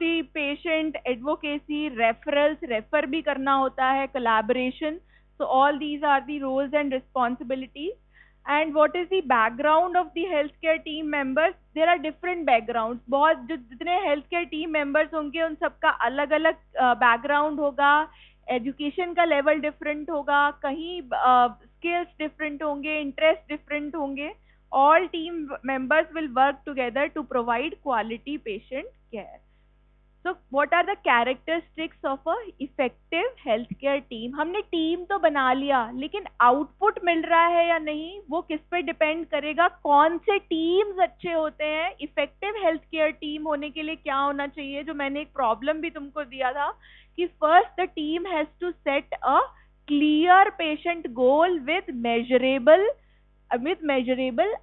The patient, advocacy, referrals, refer भी करना होता है, collaboration. So all these are the roles and responsibilities. And what is the background of the healthcare team members? There are different backgrounds. बहुत जितने healthcare team members होंगे उन सबका अलग अलग background होगा, education का level different होगा, कहीं skills different होंगे, interest different होंगे. All team members will work together to provide quality patient care. So what are the characteristics of a effective healthcare team? हमने टीम तो बना लिया, लेकिन आउटपुट मिल रहा है या नहीं वो किस पे डिपेंड करेगा? कौन से टीम्स अच्छे होते हैं? इफेक्टिव हेल्थ केयर टीम होने के लिए क्या होना चाहिए? जो मैंने एक प्रॉब्लम भी तुमको दिया था कि first the team has to set a clear patient goal with measurable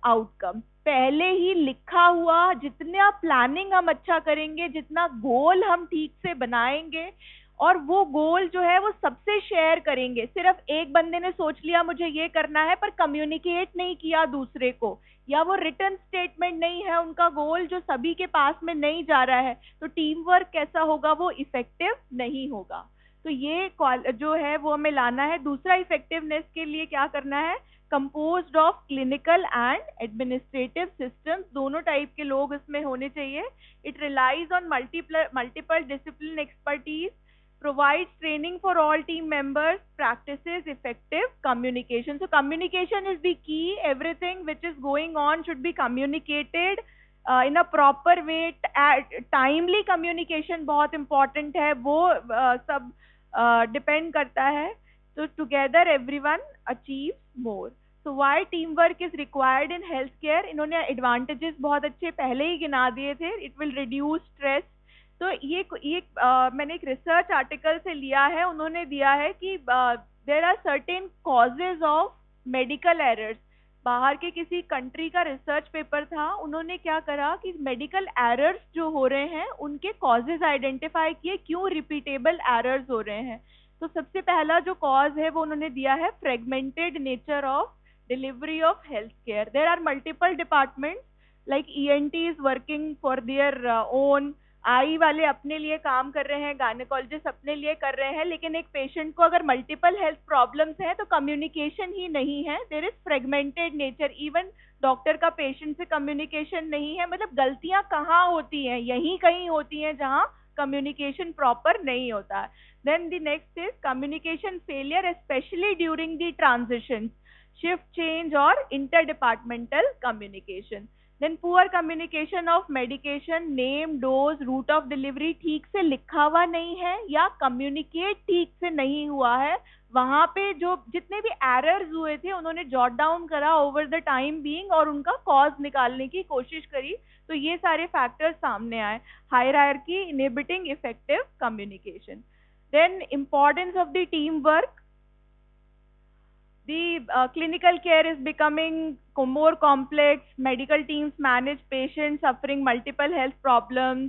outcome. पहले ही लिखा हुआ, जितना प्लानिंग हम अच्छा करेंगे, जितना गोल हम ठीक से बनाएंगे, और वो गोल जो है वो सबसे शेयर करेंगे. सिर्फ एक बंदे ने सोच लिया मुझे ये करना है पर कम्युनिकेट नहीं किया दूसरे को, या वो रिटर्न स्टेटमेंट नहीं है उनका गोल जो सभी के पास में नहीं जा रहा है, तो टीम वर्क कैसा होगा? वो इफेक्टिव नहीं होगा. तो ये जो है वो हमें लाना है. दूसरा, इफेक्टिवनेस के लिए क्या करना है? Composed of clinical and administrative systems. दोनों टाइप के लोग इसमें होने चाहिए. It relies on multiple discipline expertise, provides training for all team members, practices effective communication. So communication is the key. Everything which is going on should be communicated in a proper way. Timely communication बहुत important है, वो सब depend करता है. So together everyone achieves more. So why teamwork is required in healthcare? इन्होंने advantages बहुत अच्छे पहले ही गिना दिए थे. It will reduce stress. तो ये मैंने एक रिसर्च आर्टिकल से लिया है. उन्होंने दिया है कि there are certain causes of medical errors. बाहर के किसी कंट्री का रिसर्च पेपर था. उन्होंने क्या करा कि मेडिकल एरर्स जो हो रहे हैं उनके कॉजेज आइडेंटिफाई किए, क्यों रिपीटेबल एरर्स हो रहे हैं. तो सबसे पहला जो कॉज है वो उन्होंने दिया है fragmented nature of delivery of health care. There are multiple departments, like ENT is working for their own, eye वाले अपने लिए काम कर रहे हैं, गायनेकोलॉजिस्ट अपने लिए कर रहे हैं, लेकिन एक पेशेंट को अगर मल्टीपल हेल्थ प्रॉब्लम्स हैं तो कम्युनिकेशन ही नहीं है. There is fragmented nature. Even doctor का पेशेंट से कम्युनिकेशन नहीं है. मतलब गलतियां कहाँ होती हैं? यहीं कहीं होती हैं जहाँ कम्युनिकेशन प्रॉपर नहीं होता है. Then the next is communication failure, specially during the transition, shift change और inter departmental communication. Then poor communication of medication, name, dose, route of delivery ठीक से लिखा हुआ नहीं है या कम्युनिकेट ठीक से नहीं हुआ है. वहां पे जो जितने भी एरर्स हुए थे उन्होंने जॉट डाउन करा ओवर द टाइम बीइंग और उनका कॉज निकालने की कोशिश करी. तो ये सारे फैक्टर्स सामने आए. Hierarchy inhibiting effective communication. Then importance of the team work. The clinical care is becoming more complex. Medical teams manage patients suffering multiple health problems.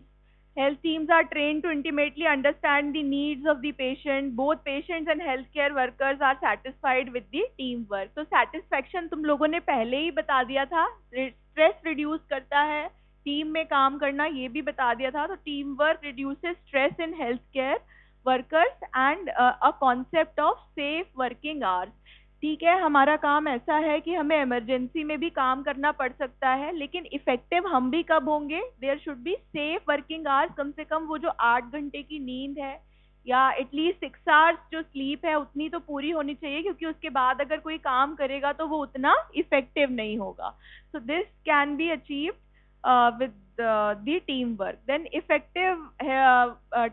Health teams are trained to intimately understand the needs of the patient. Both patients and healthcare workers are satisfied with the teamwork. So satisfaction तुम लोगों ने पहले ही बता दिया था. Stress reduce करता है, team में काम करना ये भी बता दिया था. तो teamwork reduces stress in healthcare workers and a concept of safe working hours. ठीक है, हमारा काम ऐसा है कि हमें इमरजेंसी में भी काम करना पड़ सकता है, लेकिन इफेक्टिव हम भी कब होंगे? There should be safe working hours. कम से कम वो जो 8 घंटे की नींद है या एटलीस्ट 6 आवर्स जो स्लीप है उतनी तो पूरी होनी चाहिए, क्योंकि उसके बाद अगर कोई काम करेगा तो वो उतना इफेक्टिव नहीं होगा. So this can be achieved with the teamwork. Then effective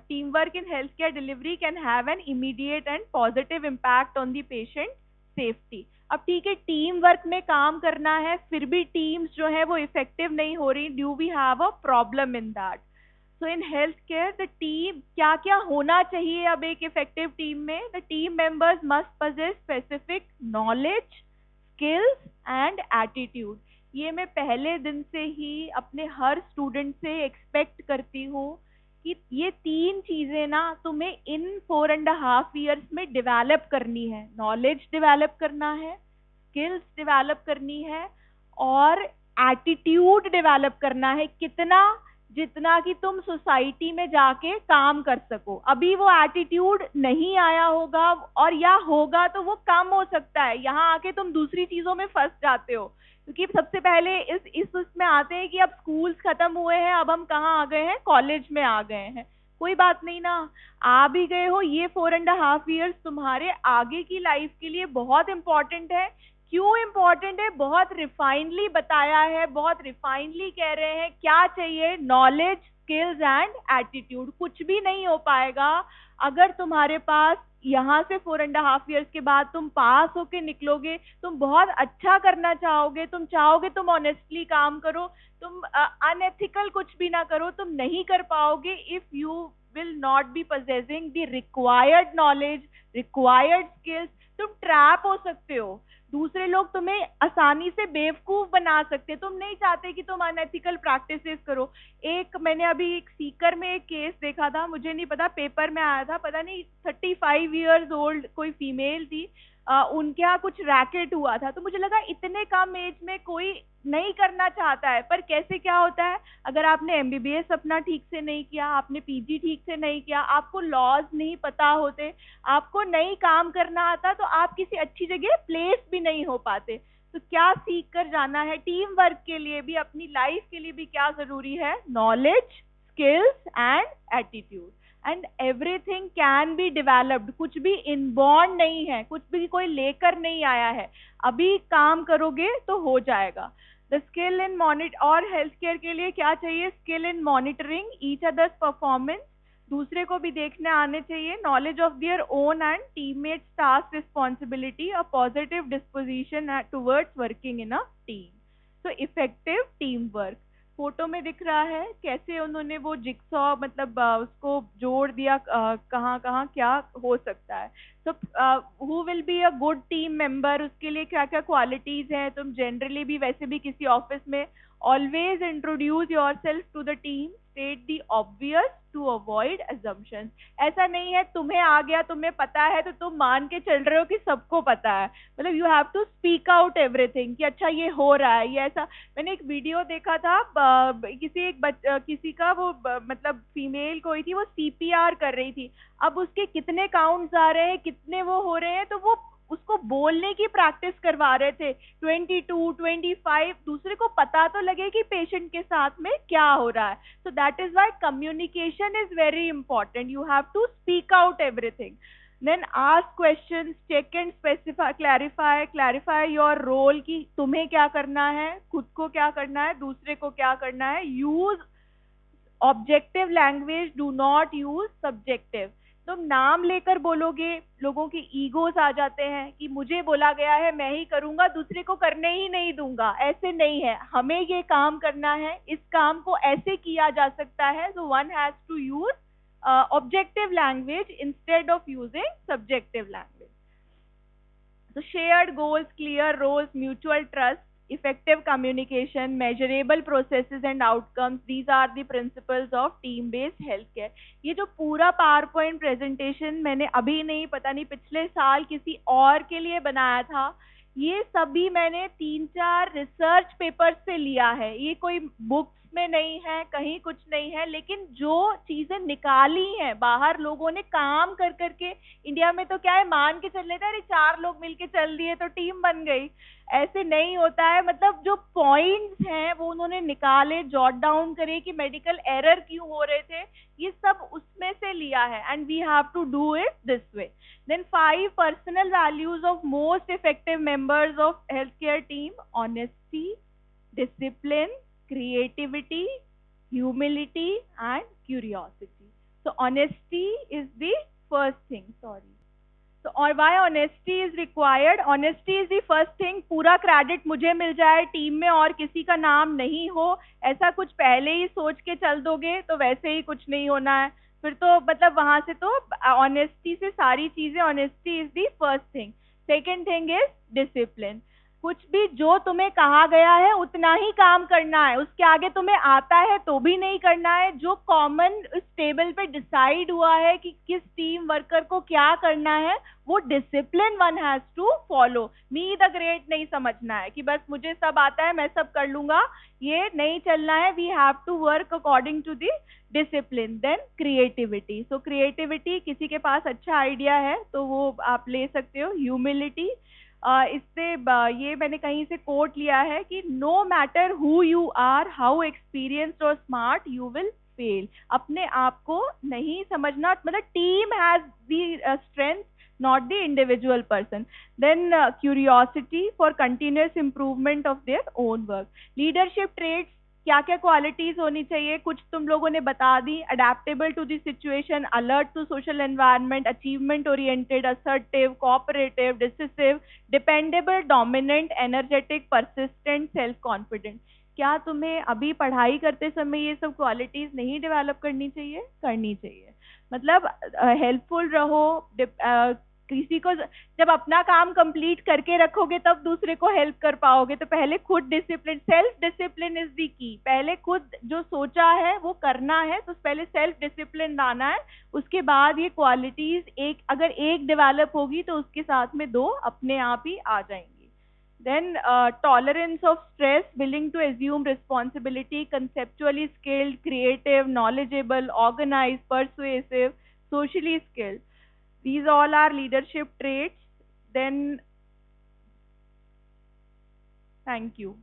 teamwork in healthcare delivery can have an immediate and positive impact on the patient safety. अब ठीक है, टीम वर्क में काम करना है, फिर भी टीम्स जो है वो इफेक्टिव नहीं हो रही. Do we have a problem in that? So in health care the team क्या क्या होना चाहिए अब एक इफेक्टिव टीम में? The team members must possess specific knowledge, skills and attitude. ये मैं पहले दिन से ही अपने हर स्टूडेंट से एक्सपेक्ट करती हूँ कि ये 3 चीजें ना तुम्हें इन 4.5 years में डेवलप करनी है. नॉलेज डेवलप करना है, स्किल्स डेवलप करनी है और एटीट्यूड डेवलप करना है. कितना जितना कि तुम सोसाइटी में जाके काम कर सको। अभी वो एटीट्यूड नहीं आया होगा, और या होगा तो वो कम हो सकता है। यहाँ आके तुम दूसरी चीजों में फंस जाते हो, क्योंकि सबसे पहले इस उसमें आते हैं कि अब स्कूल्स खत्म हुए हैं, अब हम कहाँ आ गए हैं, कॉलेज में आ गए हैं। कोई बात नहीं ना, आ भी गए हो, ये 4.5 years तुम्हारे आगे की लाइफ के लिए बहुत इंपॉर्टेंट है। क्यों इंपॉर्टेंट है? बहुत रिफाइनली बताया है, बहुत रिफाइनली कह रहे हैं क्या चाहिए, नॉलेज, स्किल्स एंड एटीट्यूड। कुछ भी नहीं हो पाएगा अगर तुम्हारे पास यहाँ से 4.5 years के बाद तुम पास होके निकलोगे, तुम बहुत अच्छा करना चाहोगे, तुम चाहोगे तुम ऑनेस्टली काम करो, तुम अनएथिकल कुछ भी ना करो, तुम नहीं कर पाओगे if you will not be possessing the required knowledge, required skills. तुम ट्रैप हो सकते हो, दूसरे लोग तुम्हें आसानी से बेवकूफ बना सकते। तुम नहीं चाहते कि तुम अनएथिकल प्रैक्टिसेस करो। मैंने अभी एक सीकर में एक केस देखा था, मुझे नहीं पता, पेपर में आया था, पता नहीं 35 years ओल्ड कोई फीमेल थी, उनके यहाँ कुछ रैकेट हुआ था। तो मुझे लगा इतने कम एज में कोई नहीं करना चाहता है, पर कैसे क्या होता है, अगर आपने एमबीबीएस अपना ठीक से नहीं किया, आपने पीजी ठीक से नहीं किया, आपको लॉज नहीं पता होते, आपको नहीं काम करना आता, तो आप किसी अच्छी जगह प्लेस भी नहीं हो पाते। तो क्या सीख कर जाना है? टीम वर्क के लिए भी, अपनी लाइफ के लिए भी क्या जरूरी है? Knowledge, skills and attitude. And everything can be developed. कुछ भी इनबॉर्न नहीं है, कुछ भी कोई लेकर नहीं आया है, अभी काम करोगे तो हो जाएगा। द स्किल इन मॉनिटर, और हेल्थ केयर के लिए क्या चाहिए? Skill in monitoring each others performance, दूसरे को भी देखने आने चाहिए। Knowledge of their own and teammates task responsibility, a positive disposition towards working in a team. तो इफेक्टिव टीम वर्क। फोटो में दिख रहा है कैसे उन्होंने वो जिक्सॉ मतलब उसको जोड़ दिया, कहाँ कहाँ क्या हो सकता है। तो who will be a good team member, उसके लिए क्या क्या क्वालिटीज हैं। तुम जनरली भी वैसे भी किसी ऑफिस में always introduce yourself to the team, state the obvious to avoid assumptions। ऐसा नहीं है तुम्हें आ गया, तुम्हें पता है, तो तुम मान के चल रहे हो कि सबको पता है। मतलब you have to speak out everything कि अच्छा ये हो रहा है, ये ऐसा। मैंने एक वीडियो देखा था, किसी का वो मतलब फीमेल कोई थी, वो सीपीआर कर रही थी। अब उसके कितने काउंट्स आ रहे हैं, कितने वो हो रहे हैं, तो वो उसको बोलने की प्रैक्टिस करवा रहे थे, 22, 25, दूसरे को पता तो लगे कि पेशेंट के साथ में क्या हो रहा है। So that is why communication is very important. You have to speak out everything. Then ask questions, check and specify, clarify your role कि तुम्हें क्या करना है, खुद को क्या करना है, दूसरे को क्या करना है। Use objective language, do not use subjective. तुम नाम लेकर बोलोगे, लोगों की ईगोस आ जाते हैं कि मुझे बोला गया है, मैं ही करूंगा, दूसरे को करने ही नहीं दूंगा। ऐसे नहीं है, हमें ये काम करना है, इस काम को ऐसे किया जा सकता है। So one has to use objective language instead of using subjective language. So shared goals, clear roles, mutual trust, effective communication, measurable processes and outcomes, these are the principles of team based healthcare। ये जो पूरा power point presentation मैंने अभी नहीं, पता नहीं पिछले साल किसी और के लिए बनाया था, ये सभी मैंने 3-4 रिसर्च पेपर से लिया है। ये कोई बुक्स में नहीं है, कहीं कुछ नहीं है, लेकिन जो चीजें निकाली हैं बाहर लोगों ने काम कर करके। इंडिया में तो क्या है, मान के चल लेते हैं, अरे 4 लोग मिलके चल दिए तो टीम बन गई। ऐसे नहीं होता है। मतलब जो पॉइंट्स हैं वो उन्होंने निकाले, जॉट डाउन करे कि मेडिकल एरर क्यों हो रहे थे, ये सब उसमें से लिया है। And we have to do it this way. Then 5 personal values of most effective members of healthcare team: honesty, discipline, creativity, humility and curiosity. So honesty is the first thing. So और why honesty is required? Honesty is the first thing. पूरा credit मुझे मिल जाए, team में और किसी का नाम नहीं हो, ऐसा कुछ पहले ही सोच के चल दोगे तो वैसे ही कुछ नहीं होना है। फिर तो मतलब वहां से तो ऑनेस्टी से सारी चीजें, honesty is the first thing. Second thing is discipline. कुछ भी जो तुम्हें कहा गया है उतना ही काम करना है, उसके आगे तुम्हें आता है तो भी नहीं करना है। जो कॉमन इस टेबल पे डिसाइड हुआ है कि किस टीम वर्कर को क्या करना है, वो discipline one has to follow. Me the great नहीं समझना है कि बस मुझे सब आता है मैं सब कर लूंगा, ये नहीं चलना है। We have to work according to the discipline. Then creativity, so creativity, किसी के पास अच्छा आइडिया है तो वो आप ले सकते हो। ह्यूमिलिटी, इससे ये मैंने कहीं से कोट लिया है कि no matter who you are, how experienced और स्मार्ट, यू विल फेल। अपने आप को नहीं समझना, मतलब team has the strength, not the individual person. Then curiosity for continuous improvement of their own work. Leadership traits, क्या क्या क्वालिटीज होनी चाहिए, कुछ तुम लोगों ने बता दी। Adaptable to the situation, alert to social environment, achievement oriented, assertive, cooperative, decisive, dependable, dominant, energetic, persistent, self confident. क्या तुम्हें अभी पढ़ाई करते समय ये सब क्वालिटीज नहीं डेवलप करनी चाहिए? करनी चाहिए। मतलब हेल्पफुल रहो, किसी को जब अपना काम कंप्लीट करके रखोगे तब दूसरे को हेल्प कर पाओगे। तो पहले खुद discipline, self discipline is the key. पहले खुद जो सोचा है वो करना है, तो पहले सेल्फ डिसिप्लिन लाना है, उसके बाद ये क्वालिटीज एक अगर एक डेवलप होगी तो उसके साथ में दो अपने आप ही आ जाएंगी। Then tolerance of stress, willing to assume responsibility, conceptually skilled, creative, knowledgeable, organized, persuasive, socially skilled. These all are leadership traits. Then thank you.